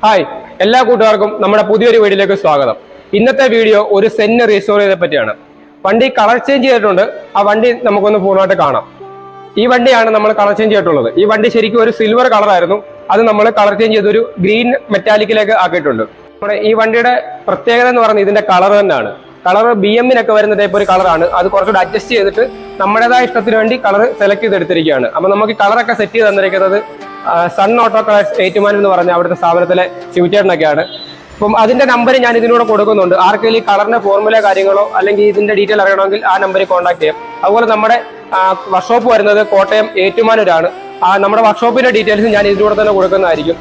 Hi, എല്ലാ കൂട്ടുകാർക്കും നമ്മുടെ പുതിയൊരു വീഡിയോയിലേക്ക് സ്വാഗതം. ഇന്നത്തെ വീഡിയോ ഒരു സെന്ന് റീസ്റ്റോർ ചെയ്തതിനെ പറ്റിയാണ്. വണ്ടി കളർ ചേഞ്ച് ചെയ്തിട്ടുണ്ട്. ആ വണ്ടി നമുക്കൊന്ന് പൂർണ്ണമായിട്ട് കാണാം. ഈ വണ്ടിയാണ് നമ്മൾ കളർ ചേഞ്ച് ചെയ്തിട്ടുള്ളത്. ഈ വണ്ടി ശരിക്കും ഒരു സിൽവർ കളറായിരുന്നു. അത് നമ്മൾ കളർ ചേഞ്ച് ചെയ്ത് ഒരു ഗ്രീൻ മെറ്റാലിക്കിലേക്ക് ആക്കിയിട്ടുണ്ട്. നമ്മുടെ ഈ വണ്ടിയുടെ പ്രത്യേകത എന്ന് പറയുന്നത് ഇതിന്റെ കളർ തന്നെയാണ്. കളർ BM-നൊക്കെ വരുന്ന ടൈപ്പ് ഒരു കളറാണ്. അത് കുറച്ചുകൂടി അഡ്ജസ്റ്റ് ചെയ്തിട്ട് നമ്മുടേതായ ഇഷ്ടത്തിന് വേണ്ടി കളർ സെലക്ട് ചെയ്തെടുത്തിരിക്കുകയാണ്. അപ്പൊ നമുക്ക് കളറൊക്കെ സെറ്റ് ചെയ്ത് തന്നിരിക്കുന്നത് സൺ ഓട്ടോ കളേഴ്സ് ഏറ്റുമാൻ എന്ന് പറഞ്ഞ അവിടുത്തെ സ്ഥാപനത്തിലെ ശിവചേട്ടനൊക്കെയാണ്. അപ്പം അതിന്റെ നമ്പർ ഞാൻ ഇതിലൂടെ കൊടുക്കുന്നുണ്ട്. ആർക്കെങ്കിലും ഈ കളറിന്റെ ഫോർമുല കാര്യങ്ങളോ അല്ലെങ്കിൽ ഇതിന്റെ ഡീറ്റെയിൽ അറിയണമെങ്കിൽ ആ നമ്പറിൽ കോൺടാക്ട് ചെയ്യാം. അതുപോലെ നമ്മുടെ വർക്ക്ഷോപ്പ് വരുന്നത് കോട്ടയം ഏറ്റുമാനൂരാണ്. നമ്മുടെ വർക്ക്ഷോപ്പിന്റെ ഡീറ്റെയിൽസ് ഞാൻ ഇതിലൂടെ തന്നെ കൊടുക്കുന്നതായിരിക്കും.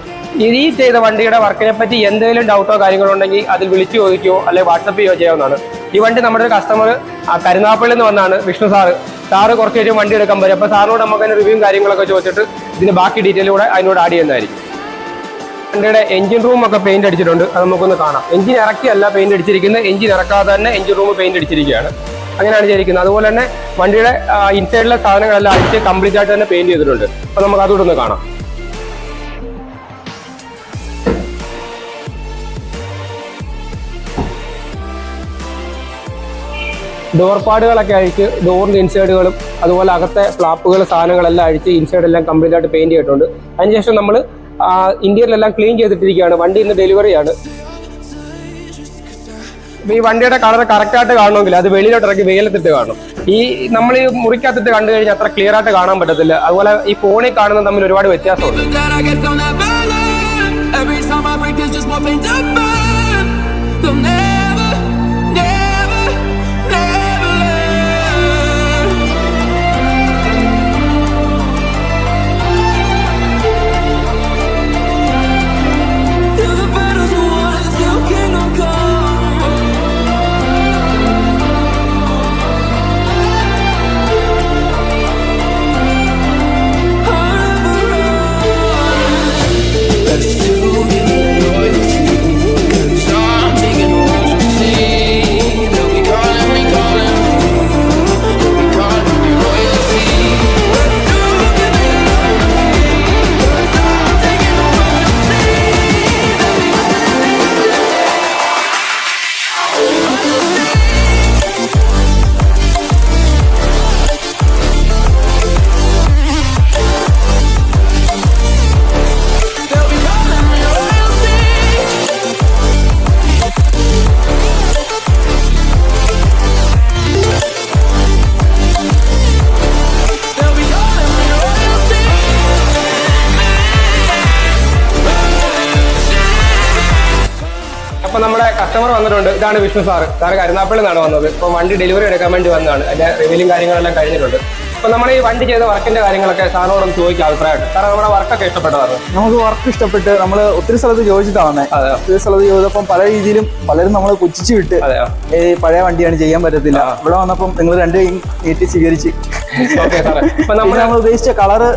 ഈ ചെയ്ത വണ്ടിയുടെ വർക്കിനെ പറ്റി എന്തെങ്കിലും ഡൗട്ടോ കാര്യങ്ങളോ ഉണ്ടെങ്കിൽ അതിൽ വിളിച്ചു ചോദിക്കുകയോ അല്ലെങ്കിൽ വാട്സപ്പ് ചെയ്യുകയോ ചെയ്യാവുന്നതാണ്. ഈ വണ്ടി നമ്മുടെ ഒരു കസ്റ്റമർ കരുനാഗപ്പള്ളിയിൽ നിന്ന് വന്നാണ്, വിഷ്ണു സാറ് കുറച്ച് കഴിഞ്ഞ് വണ്ടി എടുക്കാൻ വരും. അപ്പോൾ സാറിനോട് നമുക്ക് അതിന് റിവ്യൂ കാര്യങ്ങളൊക്കെ ചോദിച്ചിട്ട് ഇതിന് ബാക്കി ഡീറ്റെയിൽ കൂടെ അതിനോട് ആഡ് ചെയ്യുന്നതായിരിക്കും. വണ്ടിയുടെ എഞ്ചിൻ റൂം ഒക്കെ പെയിന്റ് അടിച്ചിട്ടുണ്ട്. അത് നമുക്കൊന്ന് കാണാം. എഞ്ചിൻ ഇറക്കിയല്ല പെയിന്റ് അടിച്ചിരിക്കുന്നത്, എഞ്ചിൻ ഇറക്കാതെ തന്നെ എഞ്ചിൻ റൂം പെയിന്റ് അടിച്ചിരിക്കുകയാണ്. അങ്ങനെയാണ് ചെയ്തിരിക്കുന്നത്. അതുപോലെ തന്നെ വണ്ടിയുടെ ഇൻസൈഡിലെ സാധനങ്ങളെല്ലാം അടിച്ച് കംപ്ലീറ്റ് ആയിട്ട് തന്നെ പെയിന്റ് ചെയ്തിട്ടുണ്ട്. അപ്പോൾ നമുക്ക് അതുകൂടെ ഒന്ന് കാണാം. ഡോർ പാടുകളൊക്കെ അഴിച്ച് ഡോറിൻ്റെ ഇൻസൈഡുകളും അതുപോലെ അകത്തെ ഫ്ലാപ്പുകൾ സാധനങ്ങളെല്ലാം അഴിച്ച് ഇൻസൈഡെല്ലാം കംപ്ലീറ്റ് ആയിട്ട് പെയിന്റ് ചെയ്തിട്ടുണ്ട്. അതിനുശേഷം നമ്മൾ ഇന്റീരിയലെല്ലാം ക്ലീൻ ചെയ്തിട്ടിരിക്കുകയാണ്. വണ്ടി ഇന്ന് ഡെലിവറിയാണ്. അപ്പോൾ ഈ വണ്ടിയുടെ കളർ കറക്റ്റായിട്ട് കാണണമെങ്കിൽ അത് വെളിയിലോട്ട് ഇറക്കി വെയിലത്തിട്ട് കാണണം. ഈ നമ്മൾ ഈ മുറിക്കകത്തിട്ട് കണ്ടു കഴിഞ്ഞാൽ അത്ര ക്ലിയർ ആയിട്ട് കാണാൻ പറ്റത്തില്ല. അതുപോലെ ഈ ഫോണിൽ കാണുന്നത് തമ്മിൽ ഒരുപാട് വ്യത്യാസമുണ്ട്. അപ്പോൾ നമ്മുടെ കസ്റ്റമർ വന്നിട്ടുണ്ട്. ഇതാണ് വിഷ്ണു സാറ് കരുനാഗപ്പള്ളിയിൽ നിന്നാണ് വന്നത്. ഇപ്പോൾ വണ്ടി ഡെലിവറി എടുക്കാൻ വേണ്ടി വന്നതാണ്. അതിന്റെ റിവ്യൂലും കാര്യങ്ങളെല്ലാം കഴിഞ്ഞിട്ടുണ്ട്. അപ്പോൾ നമ്മൾ ഈ വണ്ടി ചെയ്ത വർക്കിന്റെ കാര്യങ്ങളൊക്കെ സാറിനോടൊന്ന് ചോദിക്കുക അഭിപ്രായമായിട്ട്. കാരണം നമ്മുടെ വർക്കൊക്കെ ഇഷ്ടപ്പെട്ടതാണ്. നമുക്ക് വർക്ക് ഇഷ്ടപ്പെട്ട് നമ്മൾ ഒത്തിരി സ്ഥലത്ത് ചോദിച്ചിട്ടാണ്. ഒത്തിരി സ്ഥലത്ത് ചോദിച്ചപ്പം പല രീതിയിലും പലരും നമ്മൾ പുച്ഛിച്ച് വിട്ട് ഈ പഴയ വണ്ടിയാണ് ചെയ്യാൻ പറ്റത്തില്ല. ഇവിടെ വന്നപ്പം നിങ്ങൾ രണ്ടുപേരും നീട്ടി സ്വീകരിച്ച് നമ്മൾ ഉദ്ദേശിച്ച കളറ്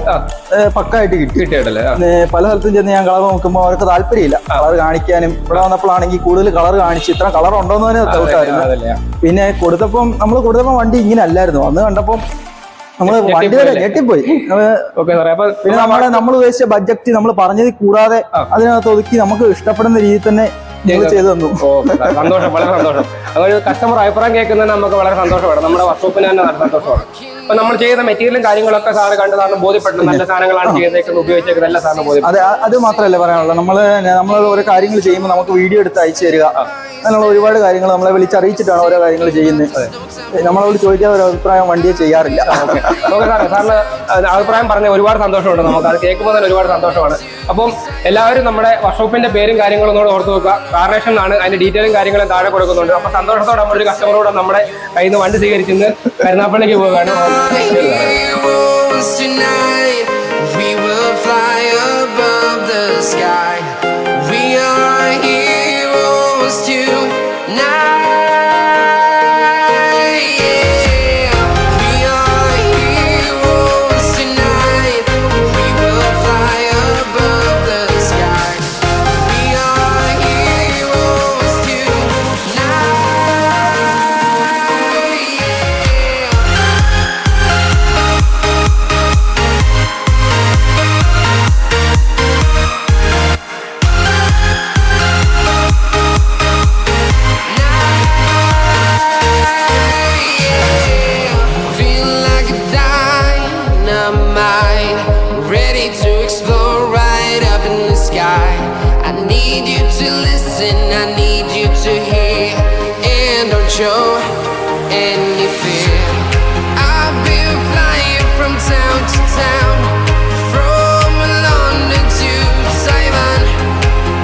പക്കായിട്ട് കിട്ടിയിട്ടല്ലേ. പല സ്ഥലത്തും ചെന്ന് ഞാൻ കളർ നോക്കുമ്പോൾ അവർക്ക് താല്പര്യമില്ല കളർ കാണിക്കാനും. ഇവിടെ വന്നപ്പോഴാണെങ്കിൽ കൂടുതൽ കളർ കാണിച്ച് ഇത്ര കളർ ഉണ്ടോന്ന് തന്നെ ഡൗട്ടായിരുന്നു. പിന്നെ നമ്മൾ കൊടുത്തപ്പോൾ വണ്ടി ഇങ്ങനെ അല്ലായിരുന്നു. അന്ന് കണ്ടപ്പം നമ്മള് വണ്ടി വരെ ഞെട്ടിപ്പോയി. പിന്നെ നമ്മൾ ഉദ്ദേശിച്ച ബഡ്ജറ്റ് നമ്മൾ പറഞ്ഞതിൽ കൂടാതെ അതിനകത്ത് ഒതുക്കി നമുക്ക് ഇഷ്ടപ്പെടുന്ന രീതിയിൽ തന്നെ ചെയ്തു തന്നു. സന്തോഷം, വളരെ സന്തോഷം. അതൊരു കസ്റ്റമർ അഭിപ്രായം കേൾക്കുന്നത് നമുക്ക് വളരെ സന്തോഷമാണ്. നമ്മുടെ വർക്ക്ഷോപ്പിന് തന്നെ നല്ല സന്തോഷമാണ്. അപ്പൊ നമ്മൾ ചെയ്യുന്ന മെറ്റീരിയലും കാര്യങ്ങളൊക്കെ സാറ് കണ്ട് സാറിന് ബോധ്യപ്പെട്ടു. നല്ല സാധനങ്ങളാണ് ചെയ്തേക്കുന്നത്, ഉപയോഗിച്ചേക്കുന്നത് എല്ലാ സാറിന് ബോധ്യപ്പെട്ടു. അത് മാത്രമല്ല പറയാനുള്ളത്, നമ്മൾ ഓരോ കാര്യങ്ങൾ ചെയ്യുമ്പോൾ നമുക്ക് വീഡിയോ എടുത്ത് അയച്ചു തരിക. അങ്ങനെയുള്ള ഒരുപാട് കാര്യങ്ങൾ നമ്മളെ വിളിച്ചറിയിച്ചിട്ടാണ് ഓരോ കാര്യങ്ങൾ ചെയ്യുന്നത്. നമ്മളോട് ചോദിക്കാതെ ഒരു അഭിപ്രായം വണ്ടിയെ ചെയ്യാറില്ല. സാറിന് അഭിപ്രായം പറഞ്ഞ ഒരുപാട് സന്തോഷമുണ്ട്. നമുക്ക് അത് കേൾക്കുമ്പോൾ തന്നെ ഒരുപാട് സന്തോഷമാണ്. അപ്പം എല്ലാവരും നമ്മുടെ വർക്ക്ഷോപ്പിന്റെ പേരും കാര്യങ്ങളും ഒന്നുകൂടെ ഓർത്ത് വെക്കുക. കാർണേഷൻ ആണ്, അതിന്റെ ഡീറ്റെയിലും കാര്യങ്ങളും താഴെ കൊടുക്കുന്നുണ്ട്. അപ്പൊ സന്തോഷത്തോടെ നമ്മളൊരു കസ്റ്റമറോട് നമ്മുടെ കയ്യിൽ നിന്ന് വണ്ടി സ്വീകരിച്ചിന്ന് കരുനാഗപ്പള്ളിക്ക് പോവുകയാണ്. try. I need you to listen, I need you to hear, and don't show any fear. I've been flying from town to town, from London to Taiwan.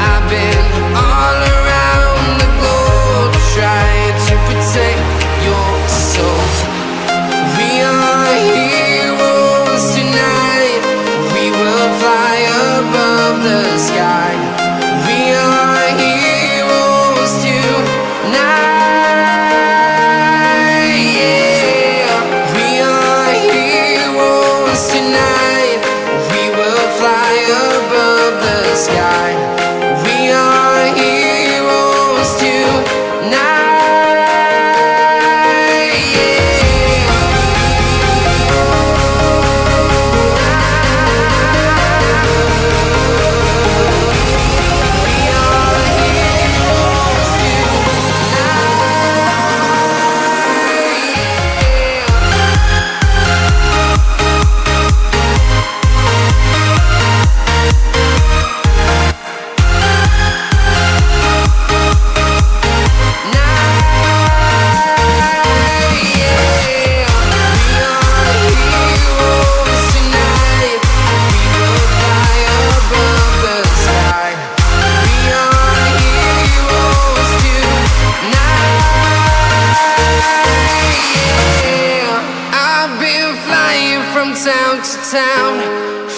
I've been all around the globe trying to protect your soul. We are heroes tonight, we will fly above the sky. We are heroes tonight, yeah. We are heroes tonight, we will fly above the sky. We are heroes tonight, yeah. From town to town,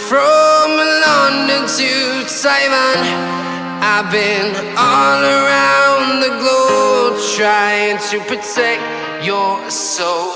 from London to Taiwan. I've been all around the globe trying to protect your soul.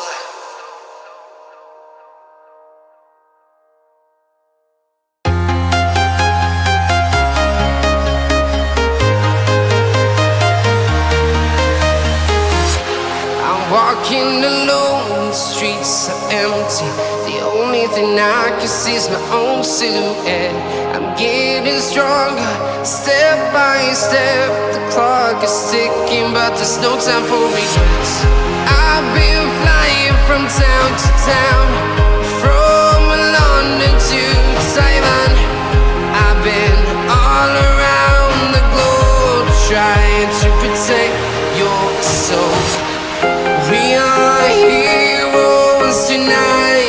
I'm walking alone, the streets are empty. The only thing I can see is my own silhouette. I'm getting stronger, step by step. The clock is ticking, but there's no time for regrets. I've been flying from town to town,